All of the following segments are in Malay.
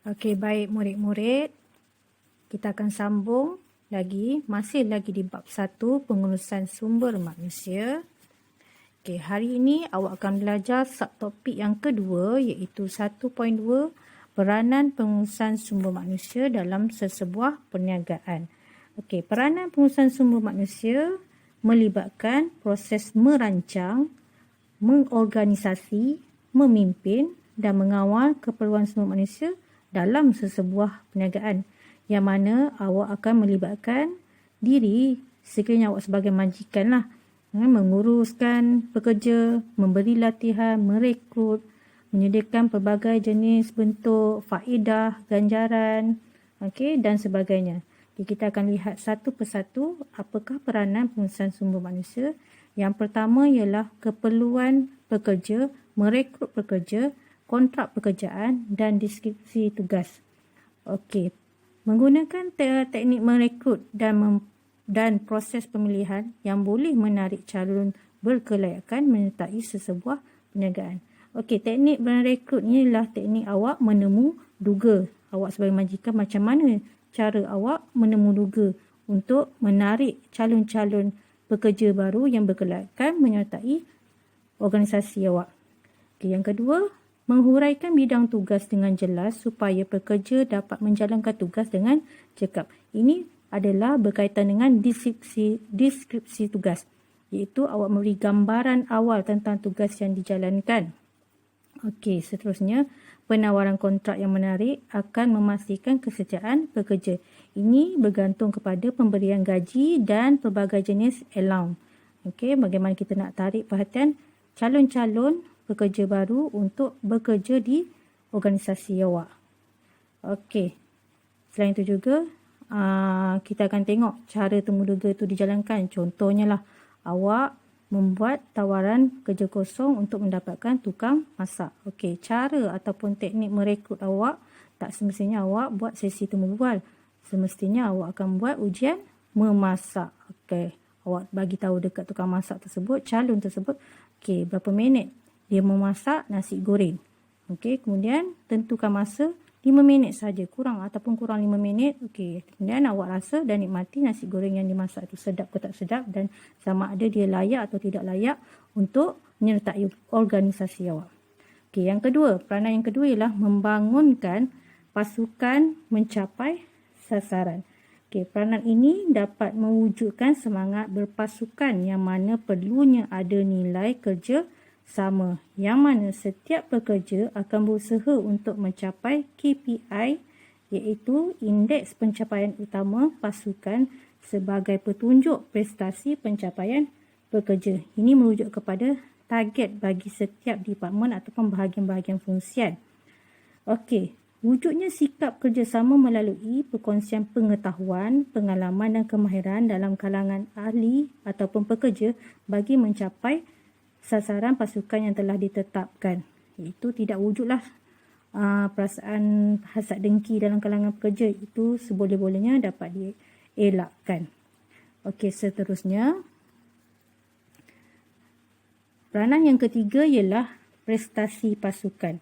Okey, baik murid-murid. Kita akan sambung masih lagi di bab 1, pengurusan sumber manusia. Okey, hari ini awak akan belajar subtopik yang kedua iaitu 1.2, peranan pengurusan sumber manusia dalam sesebuah perniagaan. Okey, peranan pengurusan sumber manusia melibatkan proses merancang, mengorganisasi, memimpin dan mengawal keperluan sumber manusia dalam sesebuah perniagaan, yang mana awak akan melibatkan diri sekiranya awak sebagai majikan lah, menguruskan pekerja, memberi latihan, merekrut, menyediakan pelbagai jenis bentuk faedah, ganjaran, dan sebagainya. Kita akan lihat satu persatu apakah peranan pengurusan sumber manusia. Yang pertama ialah keperluan pekerja, merekrut pekerja, kontrak pekerjaan dan deskripsi tugas. Okey, menggunakan teknik merekrut dan proses pemilihan yang boleh menarik calon berkelayakan menyertai sesebuah perniagaan. Okey, teknik merekrut ni ialah teknik awak menemu-duga. Awak sebagai majikan, macam mana cara awak menemu-duga untuk menarik calon-calon pekerja baru yang berkelayakan menyertai organisasi awak. Okey, yang kedua, menghuraikan bidang tugas dengan jelas supaya pekerja dapat menjalankan tugas dengan cekap. Ini adalah berkaitan dengan deskripsi tugas, iaitu awak memberi gambaran awal tentang tugas yang dijalankan. Okey, seterusnya, penawaran kontrak yang menarik akan memastikan kesetiaan pekerja. Ini bergantung kepada pemberian gaji dan pelbagai jenis allowance. Okey, bagaimana kita nak tarik perhatian calon-calon pekerja baru untuk bekerja di organisasi awak. Okey, selain itu juga kita akan tengok cara temu-duga itu dijalankan. Contohnya lah, awak membuat tawaran kerja kosong untuk mendapatkan tukang masak. Okey, cara ataupun teknik merekrut awak, tak semestinya awak buat sesi temu bual. Semestinya awak akan buat ujian memasak. Okey, awak bagi tahu dekat tukang masak tersebut, calon tersebut, okey, berapa minit dia memasak nasi goreng. Okey, kemudian tentukan masa 5 minit saja, kurang 5 minit. Okey, kemudian awak rasa dan nikmati nasi goreng yang dimasak itu sedap ke tak sedap dan sama ada dia layak atau tidak layak untuk menyertai organisasi awak. Okey, yang kedua, peranan yang kedua ialah membangunkan pasukan mencapai sasaran. Okey, peranan ini dapat mewujudkan semangat berpasukan yang mana perlunya ada nilai kerja sama, yang mana setiap pekerja akan berusaha untuk mencapai KPI, iaitu indeks pencapaian utama pasukan sebagai petunjuk prestasi pencapaian pekerja. Ini merujuk kepada target bagi setiap departmen ataupun bahagian-bahagian fungsian. Okey, wujudnya sikap kerjasama melalui perkongsian pengetahuan, pengalaman dan kemahiran dalam kalangan ahli ataupun pekerja bagi mencapai sasaran pasukan yang telah ditetapkan. Itu tidak wujudlah perasaan hasad dengki dalam kalangan pekerja. Itu seboleh-bolehnya dapat dielakkan. Okey, seterusnya, peranan yang ketiga ialah prestasi pasukan.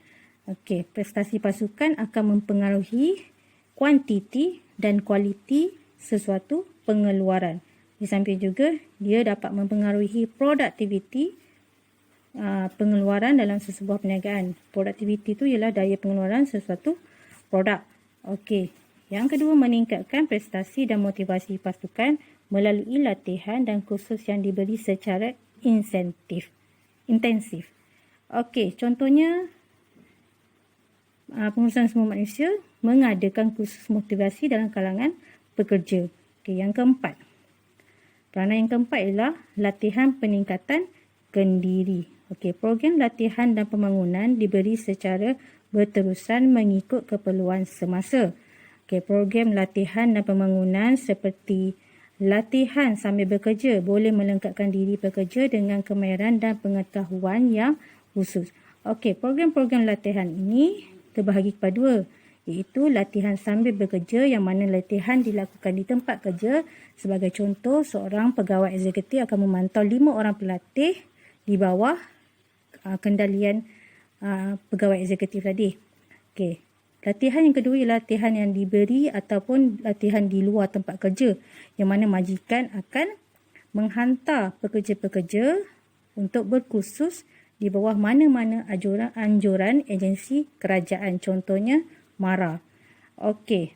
Okey, prestasi pasukan akan mempengaruhi kuantiti dan kualiti sesuatu pengeluaran. Di samping juga, dia dapat mempengaruhi produktiviti pengeluaran dalam sesebuah perniagaan. Produktiviti itu ialah daya pengeluaran sesuatu produk. Okey, yang kedua, meningkatkan prestasi dan motivasi pasukan melalui latihan dan kursus yang diberi secara intensif. Okey, contohnya pengurusan sumber manusia mengadakan kursus motivasi dalam kalangan pekerja. Okey, yang keempat, peranan yang keempat ialah latihan peningkatan kendiri. Okey, program latihan dan pembangunan diberi secara berterusan mengikut keperluan semasa. Okey, program latihan dan pembangunan seperti latihan sambil bekerja boleh melengkapkan diri pekerja dengan kemahiran dan pengetahuan yang khusus. Okey, program-program latihan ini terbahagi kepada dua, iaitu latihan sambil bekerja yang mana latihan dilakukan di tempat kerja. Sebagai contoh, seorang pegawai eksekutif akan memantau 5 orang pelatih di bawah kendalian pegawai eksekutif tadi. Okey, Latihan yang kedua ialah latihan yang diberi ataupun latihan di luar tempat kerja, yang mana majikan akan menghantar pekerja-pekerja untuk berkursus di bawah mana-mana anjuran agensi kerajaan. Contohnya MARA. Okey.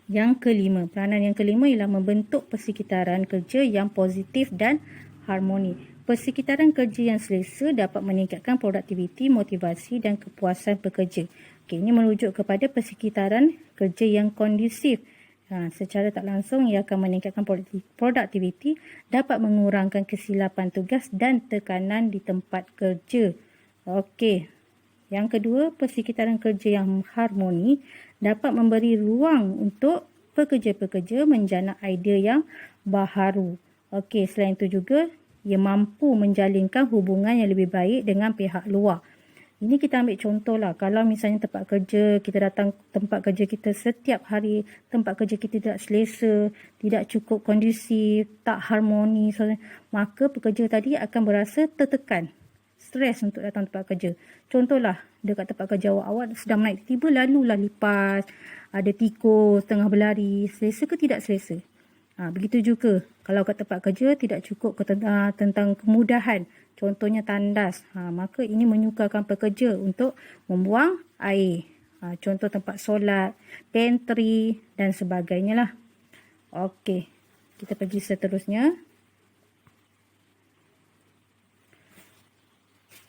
Yang kelima, peranan yang kelima ialah membentuk persekitaran kerja yang positif dan harmoni. Persekitaran kerja yang selesa dapat meningkatkan produktiviti, motivasi dan kepuasan pekerja. Okey, ini merujuk kepada persekitaran kerja yang kondusif. Secara tak langsung ia akan meningkatkan produktiviti, dapat mengurangkan kesilapan tugas dan tekanan di tempat kerja. Okey. Yang kedua, persekitaran kerja yang harmoni dapat memberi ruang untuk pekerja-pekerja menjana idea yang baharu. Okey, selain itu juga ia mampu menjalinkan hubungan yang lebih baik dengan pihak luar. Ini kita ambil contoh lah. Kalau misalnya tempat kerja, kita datang tempat kerja kita setiap hari, tempat kerja kita tidak selesa, tidak cukup kondusif, tak harmoni, maka pekerja tadi akan berasa tertekan, stres untuk datang tempat kerja. Contohlah, dekat tempat kerja awak sedang menaik tiba lalulah lipas, ada tikus tengah berlari, selesa ke tidak selesa? Begitu juga kalau kat tempat kerja tidak cukup tentang kemudahan, contohnya tandas, maka ini menyukarkan pekerja untuk membuang air. Contoh tempat solat, pantry dan sebagainya lah. Okey, kita pergi seterusnya.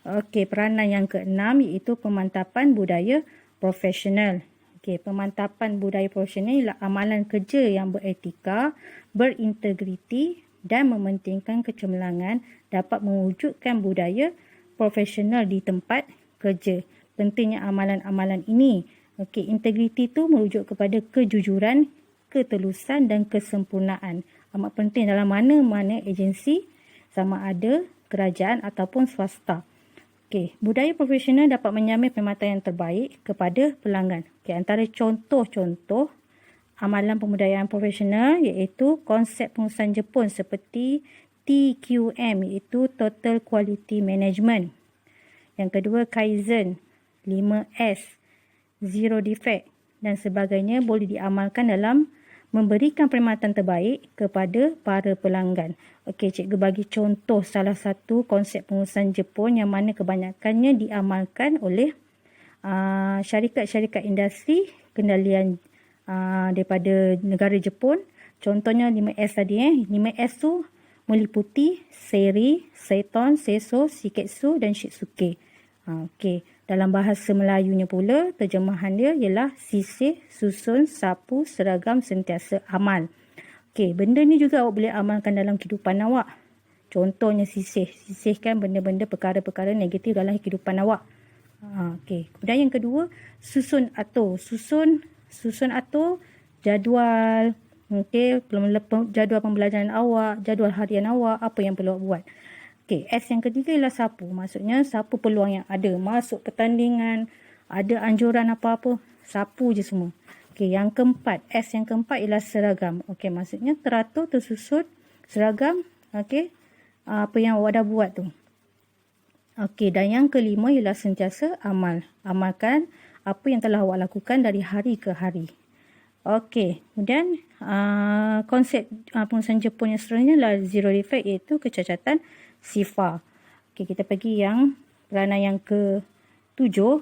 Okey, peranan yang keenam iaitu pemantapan budaya profesional. Okey, pemantapan budaya profesional ialah amalan kerja yang beretika, berintegriti dan mementingkan kecemerlangan dapat mewujudkan budaya profesional di tempat kerja. Pentingnya amalan-amalan ini. Okey, integriti itu merujuk kepada kejujuran, ketelusan dan kesempurnaan. Amat penting dalam mana-mana agensi, sama ada kerajaan ataupun swasta. Okey, budaya profesional dapat menyamai perkhidmatan yang terbaik kepada pelanggan. Okey, antara contoh-contoh amalan pembudayaan profesional iaitu konsep pengurusan Jepun seperti TQM iaitu Total Quality Management. Yang kedua, Kaizen, 5S, Zero Defect dan sebagainya boleh diamalkan dalam memberikan perkhidmatan terbaik kepada para pelanggan. Okey, cikgu bagi contoh salah satu konsep pengurusan Jepun yang mana kebanyakannya diamalkan oleh syarikat-syarikat industri kendalian daripada negara Jepun. Contohnya 5S tadi. 5S tu meliputi Seiri, Seiton, Seiso, Shiketsu dan Shitsuke. Okey, dalam bahasa Melayunya pula, terjemahan dia ialah sisih, susun, sapu, seragam, sentiasa amal. Okey, benda ni juga awak boleh amalkan dalam kehidupan awak. Contohnya sisih. Sisihkan benda-benda perkara-perkara negatif dalam kehidupan awak. Okey, kemudian yang kedua, susun atur. Susun atur jadual. Okey, jadual pembelajaran awak, jadual harian awak, apa yang perlu awak buat. Okey, S yang ketiga ialah sapu. Maksudnya sapu peluang yang ada. Masuk pertandingan, ada anjuran apa-apa, sapu je semua. Okey, yang keempat, S yang keempat ialah seragam. Okey, maksudnya teratur, tersusun seragam. Okey, apa yang awak dah buat tu. Okey, dan yang kelima ialah sentiasa amal. Amalkan apa yang telah awak lakukan dari hari ke hari. Okey, kemudian konsep pengurusan Jepun yang seterusnya adalah zero defect iaitu kecacatan sifar. Okey, kita pergi yang peranan yang ke-7,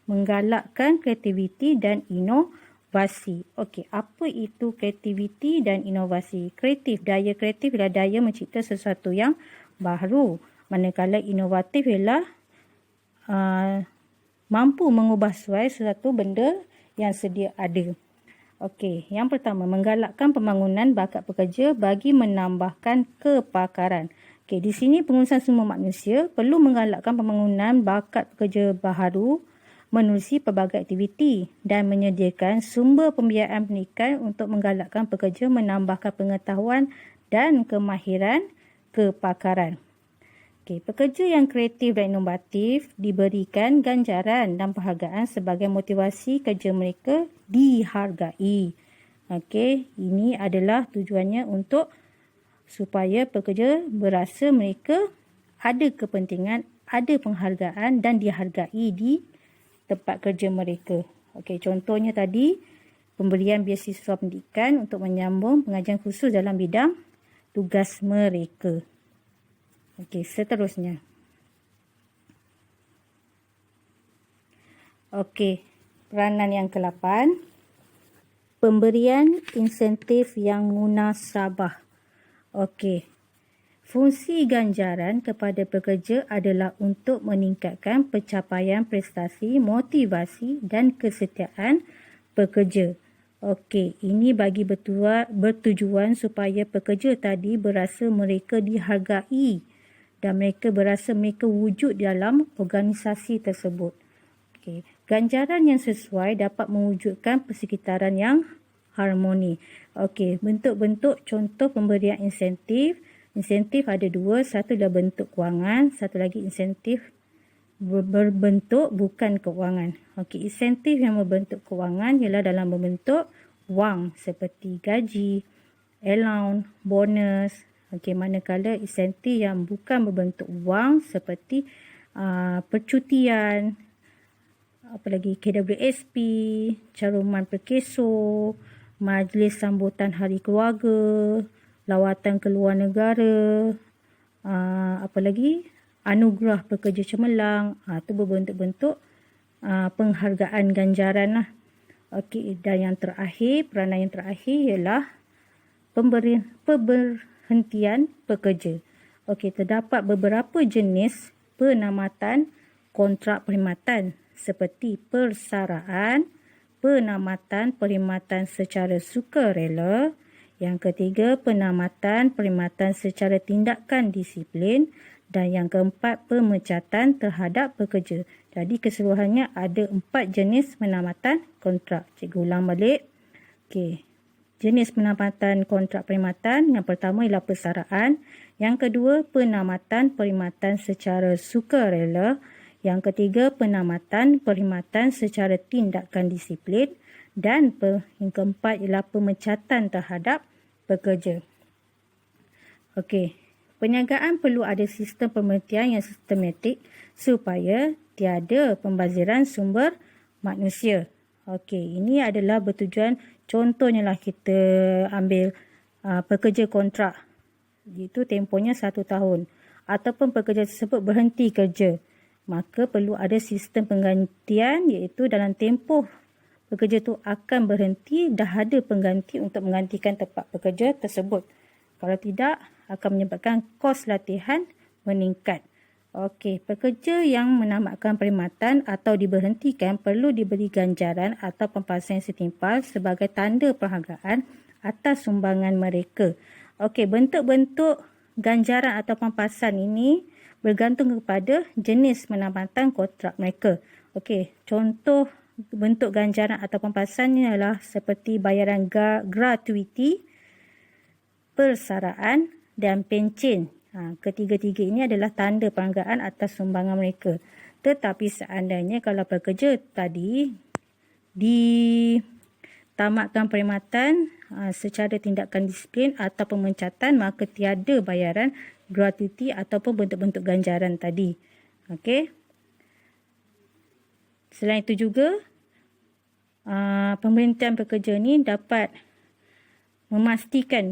menggalakkan kreativiti dan inovasi. Okey, apa itu kreativiti dan inovasi? Daya kreatif adalah daya mencipta sesuatu yang baru. Manakala inovatif ialah mampu mengubah sesuatu benda yang sedia ada. Okey, yang pertama, menggalakkan pembangunan bakat pekerja bagi menambahkan kepakaran. Okey, di sini pengurusan sumber manusia perlu menggalakkan pembangunan bakat pekerja baharu, menerusi pelbagai aktiviti dan menyediakan sumber pembiayaan pendidikan untuk menggalakkan pekerja menambahkan pengetahuan dan kemahiran kepakaran. Okey, pekerja yang kreatif dan inovatif diberikan ganjaran dan penghargaan sebagai motivasi kerja mereka dihargai. Okey, ini adalah tujuannya untuk supaya pekerja berasa mereka ada kepentingan, ada penghargaan dan dihargai di tempat kerja mereka. Okey, contohnya tadi pemberian beasiswa pendidikan untuk menyambung pengajian khusus dalam bidang tugas mereka. Okey, seterusnya. Okey, peranan yang ke-8, pemberian insentif yang munasabah. Okey. Fungsi ganjaran kepada pekerja adalah untuk meningkatkan pencapaian prestasi, motivasi dan kesetiaan pekerja. Okey, ini bagi bertujuan supaya pekerja tadi berasa mereka dihargai dan mereka berasa mereka wujud dalam organisasi tersebut. Okey, ganjaran yang sesuai dapat mewujudkan persekitaran yang harmoni. Okey, bentuk-bentuk contoh pemberian insentif. Insentif ada dua, satu adalah bentuk kewangan, satu lagi insentif berbentuk bukan kewangan. Okey, insentif yang berbentuk kewangan ialah dalam berbentuk wang seperti gaji, allowance, bonus. Okey, manakala insentif yang bukan berbentuk wang seperti percutian, apalagi KWSP, caruman perkeso, majlis sambutan hari keluarga, lawatan ke luar negara, apalagi anugerah pekerja cemerlang, itu berbentuk-bentuk penghargaan ganjaran lah. Okey, dan yang terakhir, peranan yang terakhir ialah pemberhentian pekerja. Okey, terdapat beberapa jenis penamatan kontrak perkhidmatan seperti persaraan, penamatan perkhidmatan secara sukarela. Yang ketiga, penamatan perkhidmatan secara tindakan disiplin. Dan yang keempat, pemecatan terhadap pekerja. Jadi keseluruhannya ada 4 jenis penamatan kontrak. Cikgu ulang balik. Okey. Jenis penamatan kontrak perkhidmatan. Yang pertama ialah persaraan. Yang kedua, penamatan perkhidmatan secara sukarela. Yang ketiga, penamatan perkhidmatan secara tindakan disiplin. Dan yang keempat ialah pemecatan terhadap pekerja. Okey, perniagaan perlu ada sistem pemerintahan yang sistematik supaya tiada pembaziran sumber manusia. Okey, ini adalah bertujuan, contohnya lah kita ambil pekerja kontrak. Itu tempohnya 1 tahun. Ataupun pekerja tersebut berhenti kerja. Maka perlu ada sistem penggantian, iaitu dalam tempoh pekerja itu akan berhenti, dah ada pengganti untuk menggantikan tempat pekerja tersebut. Kalau tidak, akan menyebabkan kos latihan meningkat. Okey, pekerja yang menamatkan perkhidmatan atau diberhentikan perlu diberi ganjaran atau pempasan yang setimpal sebagai tanda penghargaan atas sumbangan mereka. Okey, bentuk-bentuk ganjaran atau pempasan ini bergantung kepada jenis penamatan kontrak mereka. Okey, contoh bentuk ganjaran atau pempasannya adalah seperti bayaran gratuiti, persaraan dan pencen. Ketiga-tiga ini adalah tanda penghargaan atas sumbangan mereka. Tetapi seandainya kalau pekerja tadi ditamatkan perkhidmatan secara tindakan disiplin atau pemecatan, maka tiada bayaran gratuiti ataupun bentuk-bentuk ganjaran tadi. Okey. Selain itu juga, pemerintahan pekerja ini dapat memastikan